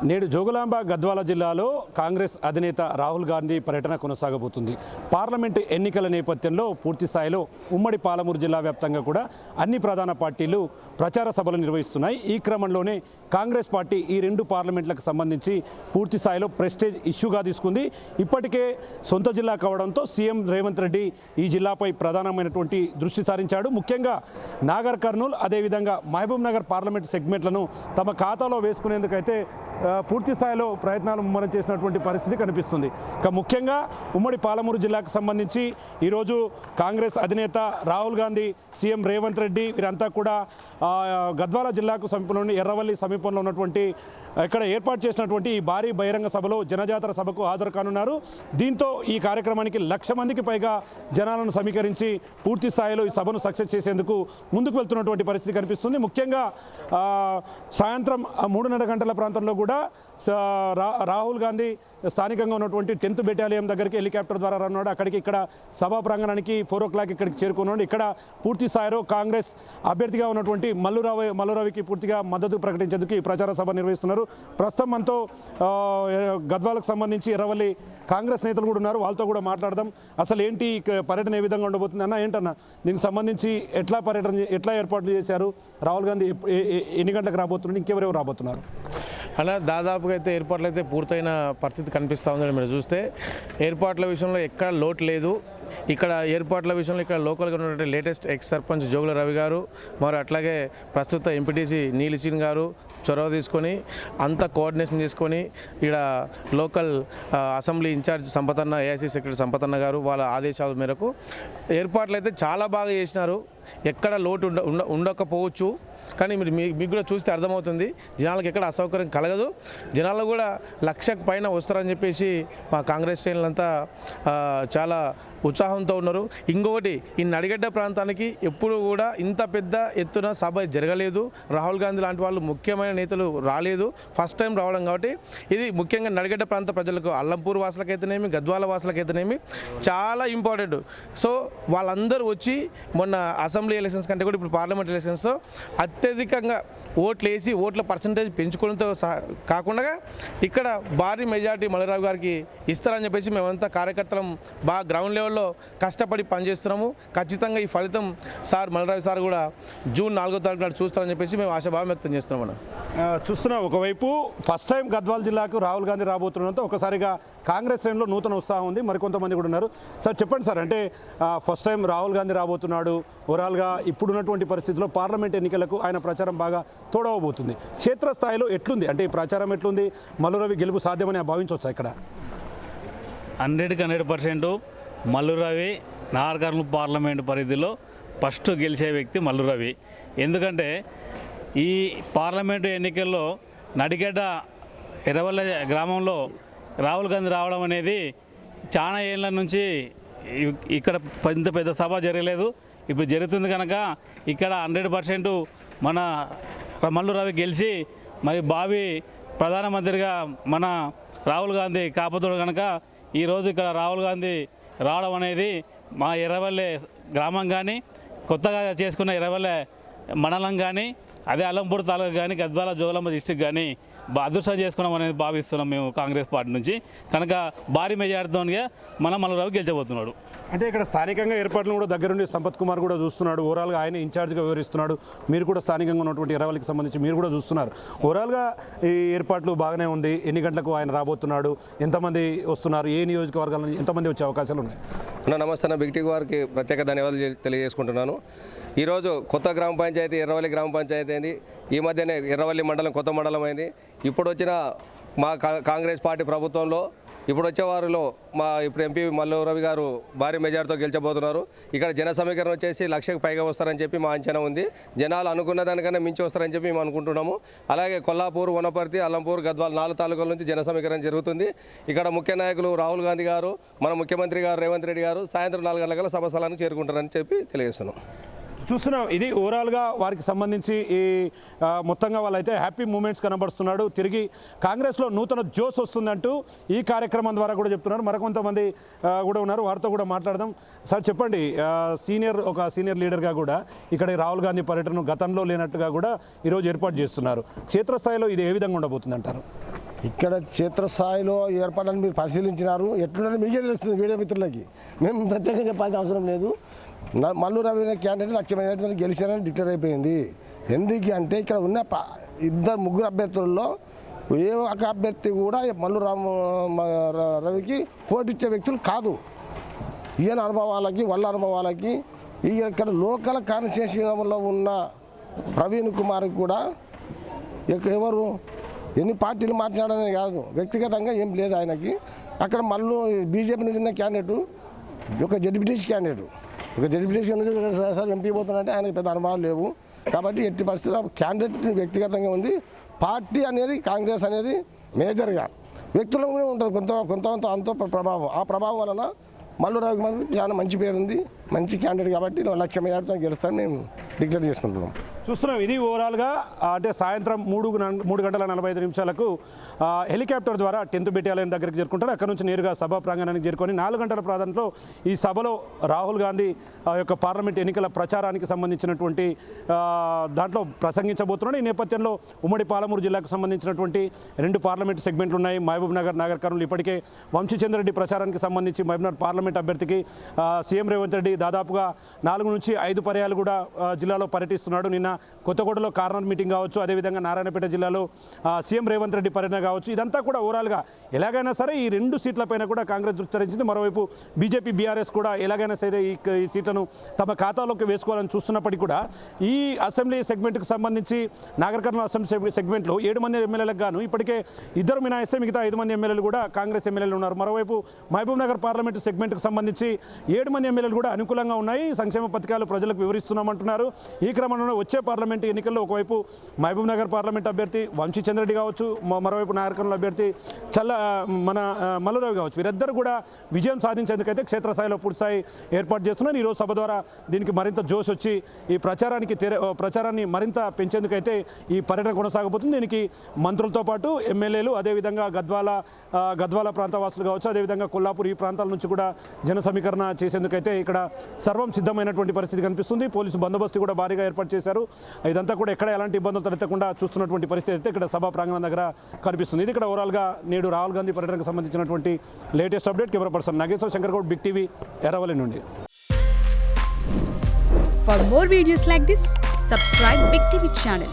నేడు జోగులాంబ గద్వాల జిల్లాలో కాంగ్రెస్ అధినేత రాహుల్ గాంధీ పర్యటన కొనసాగబోతుంది. పార్లమెంటు ఎన్నికల నేపథ్యంలో పూర్తి స్థాయిలో ఉమ్మడి పాలమూరు జిల్లా వ్యాప్తంగా కూడా అన్ని ప్రధాన పార్టీలు ప్రచార సభలు నిర్వహిస్తున్నాయి. ఈ క్రమంలోనే కాంగ్రెస్ పార్టీ ఈ రెండు పార్లమెంట్లకు సంబంధించి పూర్తి స్థాయిలో ప్రెస్టేజ్ ఇష్యూగా తీసుకుంది. ఇప్పటికే సొంత జిల్లా కావడంతో సీఎం రేవంత్ రెడ్డి ఈ జిల్లాపై ప్రధానమైనటువంటి దృష్టి సారించాడు. ముఖ్యంగా నాగర్ కర్నూల్ అదేవిధంగా మహబూబ్ నగర్ పార్లమెంట్ సెగ్మెంట్లను తమ ఖాతాలో వేసుకునేందుకైతే పూర్తి స్థాయిలో ప్రయత్నాలు ముమ్మరం చేసినటువంటి పరిస్థితి కనిపిస్తుంది. ఇక ముఖ్యంగా ఉమ్మడి పాలమూరు జిల్లాకు సంబంధించి ఈరోజు కాంగ్రెస్ అధినేత రాహుల్ గాంధీ, సీఎం రేవంత్ రెడ్డి వీరంతా కూడా గద్వాల జిల్లాకు సమీపంలోని ఎర్రవల్లి సమీపంలో ఉన్నటువంటి ఇక్కడ ఏర్పాటు చేసినటువంటి ఈ భారీ బహిరంగ సభలో జనజాతర సభకు హాజరు కానున్నారు. దీంతో ఈ కార్యక్రమానికి 1,00,000 మందికి పైగా జనాలను సమీకరించి పూర్తి స్థాయిలో ఈ సభను సక్సెస్ చేసేందుకు ముందుకు వెళ్తున్నటువంటి పరిస్థితి కనిపిస్తుంది. ముఖ్యంగా సాయంత్రం 3:30 గంటల ప్రాంతంలో కూడా రాహుల్ గాంధీ స్థానికంగా ఉన్నటువంటి 10th బెటాలియన్ దగ్గరికి హెలికాప్టర్ ద్వారా రానున్నాడు. అక్కడికి ఇక్కడ సభా ప్రాంగణానికి 4 o'clock ఇక్కడికి చేరుకున్నాడు. ఇక్కడ పూర్తి స్థాయిలో కాంగ్రెస్ అభ్యర్థిగా ఉన్నటువంటి మల్లురవికి పూర్తిగా మద్దతు ప్రకటించేందుకు ఈ ప్రచార సభ నిర్వహిస్తున్నారు. ప్రస్తుతం మనతో గద్వాలకు సంబంధించి ఎర్రవల్లి కాంగ్రెస్ నేతలు కూడా ఉన్నారు. వాళ్ళతో కూడా మాట్లాడదాం. అసలు ఏంటి పర్యటన ఏ విధంగా ఉండబోతుంది అన్న, ఏంటన్నా దీనికి సంబంధించి ఎట్లా ఏర్పాట్లు చేశారు? రాహుల్ గాంధీ ఎన్ని గంటలకు రాబోతున్నారు? ఇంకెవరెవరు రాబోతున్నారు అలా? దాదాపుగా అయితే ఏర్పాట్లు అయితే పూర్తయిన పరిస్థితి కనిపిస్తూ ఉందని మీరు చూస్తే ఏర్పాట్ల విషయంలో ఎక్కడ లోటు లేదు. ఇక్కడ ఏర్పాట్ల విషయంలో ఇక్కడ లోకల్గా ఉన్నటువంటి లేటెస్ట్ ఎక్స్ సర్పంచ్ జోగుల రవి గారు, మరి అట్లాగే ప్రస్తుత ఎంపీటీసీ నీలిచీన్ గారు చొరవ తీసుకొని అంతా కోఆర్డినేషన్ చేసుకొని ఇక్కడ local assembly incharge Sampathanna, AIC secretary Sampathanna గారు వాళ్ళ ఆదేశాల మేరకు ఏర్పాట్లు అయితే చాలా బాగా చేసినారు. ఎక్కడ లోటు ఉండకపోవచ్చు, కానీ మీకు కూడా చూస్తే అర్థమవుతుంది జనాలకు ఎక్కడ అసౌకర్యం కలగదు. జనాలు కూడా 1,00,000 పైన వస్తారని చెప్పేసి మా కాంగ్రెస్ శ్రేణులంతా చాలా ఉత్సాహంతో ఉన్నారు. ఇంకొకటి, ఈ నడిగడ్డ ప్రాంతానికి ఎప్పుడు కూడా ఇంత పెద్ద ఎత్తున సభ జరగలేదు. రాహుల్ గాంధీ లాంటి వాళ్ళు ముఖ్యమైన నేతలు రాలేదు, ఫస్ట్ టైం రావడం కాబట్టి ఇది ముఖ్యంగా నడిగడ్డ ప్రాంత ప్రజలకు, అల్లంపూర్ వాసులకైతేనేమి, గద్వాల వాసులకైతేనేమి చాలా ఇంపార్టెంట్. సో వాళ్ళందరూ వచ్చి మొన్న అసెంబ్లీ ఎలక్షన్స్ కంటే కూడా ఇప్పుడు పార్లమెంట్ ఎలక్షన్స్తో అత్యధికంగా ఓట్లు వేసి ఓట్ల పర్సంటేజ్ పెంచుకోవడంతో కాకుండా ఇక్కడ భారీ మెజార్టీ మల్లురావు గారికి ఇస్తారని చెప్పేసి మేమంతా కార్యకర్తలం బాగా గ్రౌండ్ లెవెల్లో కష్టపడి పనిచేస్తున్నాము. ఖచ్చితంగా ఈ ఫలితం సార్ మల్లురావు సార్ కూడా జూన్ 4వ తారీఖు నాడు చూస్తారని చెప్పేసి మేము ఆశాభావం వ్యక్తం చేస్తున్నాం. చూస్తున్నాం, ఒకవైపు ఫస్ట్ టైం గద్వాల జిల్లాకు రాహుల్ గాంధీ రాబోతుండడంతో ఒకసారిగా కాంగ్రెస్ శ్రేణిలో నూతన ఉత్సాహం ఉంది. మరికొంతమంది కూడా ఉన్నారు. సార్ చెప్పండి సార్, అంటే ఫస్ట్ టైం రాహుల్ గాంధీ రాబోతున్నాడు. ఓవరాల్గా ఇప్పుడున్నటువంటి పరిస్థితుల్లో పార్లమెంట్ ఎన్నికలకు ఆయన ప్రచారం బాగా తోడవబోతుంది. క్షేత్రస్థాయిలో ఎట్లుంది, అంటే ఈ ప్రచారం ఎట్లుంది? మల్లురవి గెలుపు సాధ్యమని భావించవచ్చా? ఇక్కడ 100% మల్లురవి నాగర్ కర్నూల్ పార్లమెంటు పరిధిలో ఫస్ట్ గెలిచే వ్యక్తి మల్లురవి. ఎందుకంటే ఈ పార్లమెంటు ఎన్నికల్లో నడిగడ్డ ఎర్రవల్లి గ్రామంలో రాహుల్ గాంధీ రావడం అనేది చాలా ఏళ్ళ నుంచి ఇక్కడ పెద్ద సభ జరగలేదు. ఇప్పుడు జరుగుతుంది కనుక ఇక్కడ 100% మన మల్లురవి గెలిచి మరి భావి ప్రధానమంత్రిగా మన రాహుల్ గాంధీ కాపుతాడు కనుక ఈరోజు ఇక్కడ రాహుల్ గాంధీ రావడం అనేది మా ఎర్రవల్లి గ్రామం కానీ, కొత్తగా చేసుకున్న ఎర్రవల్లి మండలం కానీ, అదే అల్లంపూర్ తాలూకా కానీ, గద్వాల జోగులాంబ డిస్టిక్ కానీ అదృష్టం చేసుకున్నాం అనేది భావిస్తున్నాం మేము కాంగ్రెస్ పార్టీ నుంచి. కనుక భారీ మెజార్టీతోనే మన మల్లురావు గెలిచబోతున్నాడు. అంటే ఇక్కడ స్థానికంగా ఏర్పాట్లు కూడా దగ్గరుండి సంపత్ కుమార్ కూడా చూస్తున్నాడు. ఓవరాల్గా ఆయన ఇన్ఛార్జ్గా వివరిస్తున్నాడు. మీరు కూడా స్థానికంగా ఉన్నటువంటి ఎర్రవల్లికి సంబంధించి మీరు కూడా చూస్తున్నారు. ఓవరాల్గా ఈ ఏర్పాట్లు బాగానే ఉంది. ఎన్ని గంటలకు ఆయన రాబోతున్నాడు? ఎంతమంది వస్తున్నారు? ఏ నియోజకవర్గాల నుంచి ఎంతమంది వచ్చే అవకాశాలు ఉన్నాయి? నమస్తే, బిగ్ టీ వారికి ప్రత్యేక ధన్యవాదాలు తెలియజేసుకుంటున్నాను. ఈరోజు కొత్త గ్రామ పంచాయతీ ఎర్రవల్లి గ్రామ పంచాయతీ అయింది. ఈ మధ్యనే ఎర్రవల్లి మండలం కొత్త మండలం అయింది. ఇప్పుడు వచ్చిన మా కాంగ్రెస్ పార్టీ ప్రభుత్వంలో ఇప్పుడు వచ్చే వారిలో మా ఇప్పుడు ఎంపీ మల్లురవి గారు భారీ మెజార్టీతో గెలిచబోతున్నారు. ఇక్కడ జన సమీకరణ వచ్చేసి 1,00,000కి పైగా వస్తారని చెప్పి మా అంచనా ఉంది. జనాలు అనుకున్న దానికన్నా మించి వస్తారని చెప్పి మేము అనుకుంటున్నాము. అలాగే కొల్లాపూర్, వనపర్తి, అల్లంపూర్, గద్వాల్ 4 తాలూకాల నుంచి జన సమీకరణ జరుగుతుంది. ఇక్కడ ముఖ్య నాయకులు రాహుల్ గాంధీ గారు, మన ముఖ్యమంత్రి గారు రేవంత్ రెడ్డి గారు సాయంత్రం 4 గంటల సభ స్థలానికి చేరుకుంటారని చెప్పి తెలియజేస్తున్నాం. చూస్తున్నాం, ఇది ఓవరాల్గా వారికి సంబంధించి ఈ మొత్తంగా వాళ్ళైతే హ్యాపీ మూమెంట్స్ కనబడుతున్నాడు. తిరిగి కాంగ్రెస్లో నూతన జోష్ వస్తుందంటూ ఈ కార్యక్రమం ద్వారా కూడా చెప్తున్నారు. మరికొంతమంది కూడా ఉన్నారు, వారితో కూడా మాట్లాడదాం. సార్ చెప్పండి, ఒక సీనియర్ లీడర్గా కూడా ఇక్కడ రాహుల్ గాంధీ పర్యటన గతంలో లేనట్టుగా కూడా ఈరోజు ఏర్పాటు చేస్తున్నారు. క్షేత్రస్థాయిలో ఇది ఏ విధంగా ఉండబోతుంది అంటారు? ఇక్కడ క్షేత్రస్థాయిలో ఏర్పాట్లను మీరు పరిశీలించినారు, ఎట్లున్నారో మీకే తెలుస్తుంది మీడియా మిత్రులకి. మేము ప్రత్యేకంగా చెప్పాల్సిన అవసరం లేదు. మల్లు రవి అనే క్యాండిడేట్ 1,00,000 మెజారిటీతో గెలిచారని డిక్లేర్ అయిపోయింది. ఎందుకు అంటే ఇక్కడ ఉన్న ముగ్గురు అభ్యర్థుల్లో ఏ ఒక అభ్యర్థి కూడా మల్లు రవికి పోటీచ్చే వ్యక్తులు కాదు. ఈయన అనుభవాలకి వాళ్ళ అనుభవాలకి ఇక్కడ లోకల్ కాన్స్టిట్యూషన్లో ఉన్న ప్రవీణ్ కుమార్ కూడా ఎవరు ఎన్ని పార్టీలు మార్చాడనే కాదు, వ్యక్తిగతంగా ఏం లేదు ఆయనకి. అక్కడ మళ్ళీ బీజేపీ నుంచి ఉన్న క్యాండిడేట్ ఒక జడ్పీటీసీ క్యాండిడేట్, ఒక జడ్పీటీసీ నుంచి సార్ ఎంపీ పోతున్నట్టే ఆయనకి పెద్ద అనుభవాలు లేవు. కాబట్టి ఎట్టి పరిస్థితుల్లో క్యాండిడేట్ వ్యక్తిగతంగా ఉంది. పార్టీ అనేది కాంగ్రెస్ అనేది మేజర్గా వ్యక్తులకు ఉంటుంది కొంత అంతో ప్రభావం. ఆ ప్రభావం వలన మల్లు రవి మనకు చాలా మంచి పేరు ఉంది, మంచి క్యాండిడేట్ కాబట్టి 1,00,000 మెజారిటీతో గెలుస్తాను మేము డిక్లేర్ చేసుకుంటున్నాం. చూస్తున్నాం. ఇది ఓవరాల్గా అంటే సాయంత్రం 3:45 హెలికాప్టర్ ద్వారా 10th బెటాలియన్ దగ్గరికి చేరుకుంటారు. అక్కడ నుంచి నేరుగా సభా ప్రాంగణానికి చేరుకొని 4 గంటల ప్రాంతంలో ఈ సభలో రాహుల్ గాంధీ యొక్క పార్లమెంట్ ఎన్నికల ప్రచారానికి సంబంధించినటువంటి దాంట్లో ప్రసంగించబోతున్నాడు. ఈ నేపథ్యంలో ఉమ్మడి పాలమూరు జిల్లాకు సంబంధించినటువంటి 2 పార్లమెంట్ సెగ్మెంట్లు ఉన్నాయి. మహబూబ్ నగర్, నాగర్ కర్నూలు. ఇప్పటికే వంశీచంద్రెడ్డి ప్రచారానికి సంబంధించి మహబూబ్ నగర్ పార్లమెంట్ అభ్యర్థికి సీఎం రేవంత్ రెడ్డి దాదాపుగా 4 నుంచి 5 పర్యాలు కూడా జిల్లాలో పర్యటిస్తున్నాడు. నిన్న కొత్తగూడలో కార్నర్ మీటింగ్ కావచ్చు, అదేవిధంగా నారాయణపేట జిల్లాలో సీఎం రేవంత్ రెడ్డి పర్యటన కావచ్చు. ఇదంతా కూడా ఓవరాల్గా ఎలాగైనా సరే ఈ 2 సీట్లపైన కూడా కాంగ్రెస్ దృష్టి సారించింది. మరోవైపు బీజేపీ, బీఆర్ఎస్ కూడా ఎలాగైనా సరే ఈ సీట్లను తమ ఖాతాలోకి వేసుకోవాలని చూస్తున్నప్పటికీ కూడా ఈ అసెంబ్లీ సెగ్మెంట్కి సంబంధించి నాగర్ కర్నూలు అసెంబ్లీ సెగ్మెంట్లో 7 మంది ఎమ్మెల్యేలకు గాను ఇప్పటికే 2 మినహాయిస్తే మిగతా 5 మంది ఎమ్మెల్యేలు కూడా కాంగ్రెస్ ఎమ్మెల్యేలు ఉన్నారు. మరోవైపు మహబూబ్ నగర్ పార్లమెంటు సెగ్మెంట్కి సంబంధించి 7 మంది ఎమ్మెల్యేలు కూడా అనుకూలంగా ఉన్నాయి. సంక్షేమ పథకాలు ప్రజలకు వివరిస్తున్నామంటున్నారు. ఈ క్రమంలో వచ్చే పార్లమెంటు ఎన్నికల్లో ఒకవైపు మహబూబ్ నగర్ పార్లమెంట్ అభ్యర్థి వంశీచంద్రెడ్డి కావచ్చు, మరోవైపు నాగర్ కర్నూలు అభ్యర్థి మల్లురావు కావచ్చు, వీరిద్దరు కూడా విజయం సాధించేందుకైతే క్షేత్రస్థాయిలో పూర్తిస్థాయి ఏర్పాటు చేస్తున్నారు. ఈరోజు సభ ద్వారా దీనికి మరింత జోష్ వచ్చి ఈ ప్రచారాన్ని మరింత పెంచేందుకైతే ఈ పర్యటన కొనసాగబోతుంది. దీనికి మంత్రులతో పాటు ఎమ్మెల్యేలు, అదేవిధంగా గద్వాల ప్రాంతవాసులు కావచ్చు, అదేవిధంగా కొల్లాపూర్ ఈ ప్రాంతాల నుంచి కూడా జన సమీకరణ చేసేందుకైతే ఇక్కడ సర్వం సిద్ధమైనటువంటి పరిస్థితి కనిపిస్తుంది. పోలీసు బందోబస్తు కూడా భారీగా ఏర్పాటు చేశారు. ఇదంతా కూడా ఎక్కడ ఎలాంటి ఇబ్బందులు తలెత్తకుండా చూస్తున్నటువంటి పరిస్థితి అయితే ఇక్కడ సభా ప్రాంగణం దగ్గర కనిపిస్తుంది. ఇది ఇక్కడ ఓవరాల్గా నేడు రాహుల్ గాంధీ పర్యటనకు సంబంధించినటువంటి latest update. Camera person Nageshwara Shankargoud, big TV, Erravalli నుండి. For more videos like this, subscribe Big TV channel.